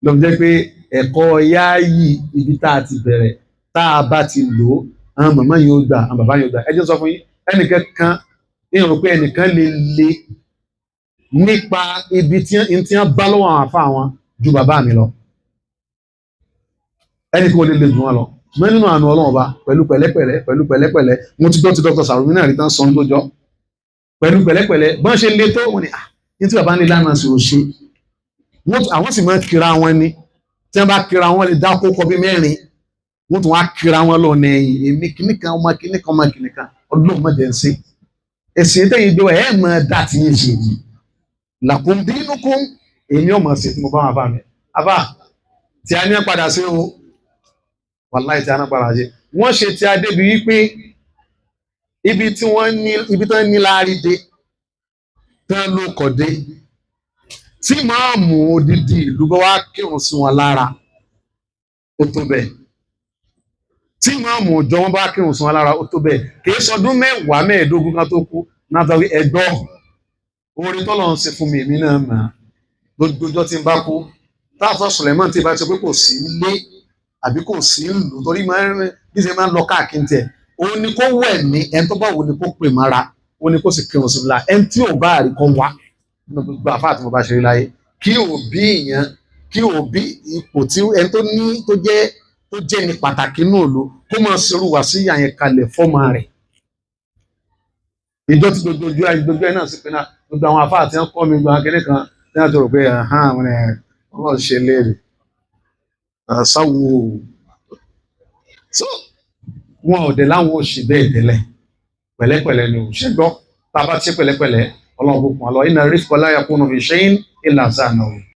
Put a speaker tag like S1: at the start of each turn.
S1: ló jẹ́ pé ẹ̀kọ́ yáàyì ibi tá a ti bẹ̀rẹ̀ tá a bá ti lò ó àwọn màmá yóò gbà àwọn bàbá yóò gbà ẹ jẹ́ sọ fún yín ẹnìkan kan èèyàn rò pé ẹnìkan lè le nípa ibi tí wọ́n bá lọ́wọ́ àwọn àfa wọn ju bàbá mi lọ ẹnìkan ò lè le jù wọn lọ mọ́ nínú àánú Ọlọ́run ọba pẹ̀lú pẹ̀lẹ́pẹ̀lẹ́ mo ti gbọ́ ti Dr. Sarumi náà rí tán sọ tó jọ pẹ̀lú pẹ̀lẹ́pẹ̀lẹ́ bọ́n ṣe le tó wọn ni ní tí bàbá ní lánàá sí ò ṣe àwọn sì máa kira wọn ni tí wọ́n bá kira wọn lè dákó kọ bí mẹ́rin wọ́n tún wá kira wọn lọ nẹ̀yìn èmi kìnnìkan ọmọ kìnnìkan ọdún mọ̀jẹ̀ ń ṣe ẹ̀sìn tẹ̀yìn gbé ẹ̀ mọ̀ dá ti yín ṣe yìí làkún dínukum èmi ọmọ sí tí mo bá wọn bá mi àbá tí a ní padà sí o wàláì tí a ní padà sí wọ́n ṣe tí a débi wípé ibi tí wọ́n ní láàrí dé tán ló kọ̀ dé tí máa mú odidi ìlú bá wá kírun sí wọn lára ó tó bẹ́ẹ̀ tí máa mú ọjọ́ wọn bá kírun sí wọn lára ó tó bẹ́ẹ̀ kì í sọdún 10 15 kan tó kú látàrí ẹgbọ́ orin tọ́lọ̀ ń ṣe fún mi èmi náà mà lójoojọ́ tí ń bá kú táàfọ́ Suleiman tí bá ti pé kò sí ilé àbí kò sí ìlú torí bí ṣe máa ń lọ káàkiri tẹ̀ òun ni kó wẹ̀ ní ẹni tó bá wò ni kó pè mára òun ni kó sì kírun sí la ẹni tí ò bá rí kọ́ wá gbogbo àfáà tí mo bá ṣe rí láyé kí òbí èèyàn kí òbí ipò tí ẹni tó jẹ́ ní pàtàkì náà ló kó máa ṣerú wá sí àyẹn kalẹ̀ fọ́mà rẹ̀ ìjọ tí gbogbo ẹ̀ náà sì pé náà gbogbo àwọn àfáà tí wọ́n kọ́ mi gba akẹ́lẹ́ kan tí wọ́n ti rò pé wọ́n ṣe léèrè sáwò so wọn ò dé láwọn ò ṣì bẹ́ẹ̀ tẹ́lẹ̀ pẹ̀lẹ́pẹ̀lẹ́ ni ò ṣe gbọ́ tá a bá ṣe pẹ̀lẹ́pẹ̀lẹ́ Ọlọ́run kún àlọ́ iná rí fọlá yakunu fi ṣẹ́yìn ìlà sáà náà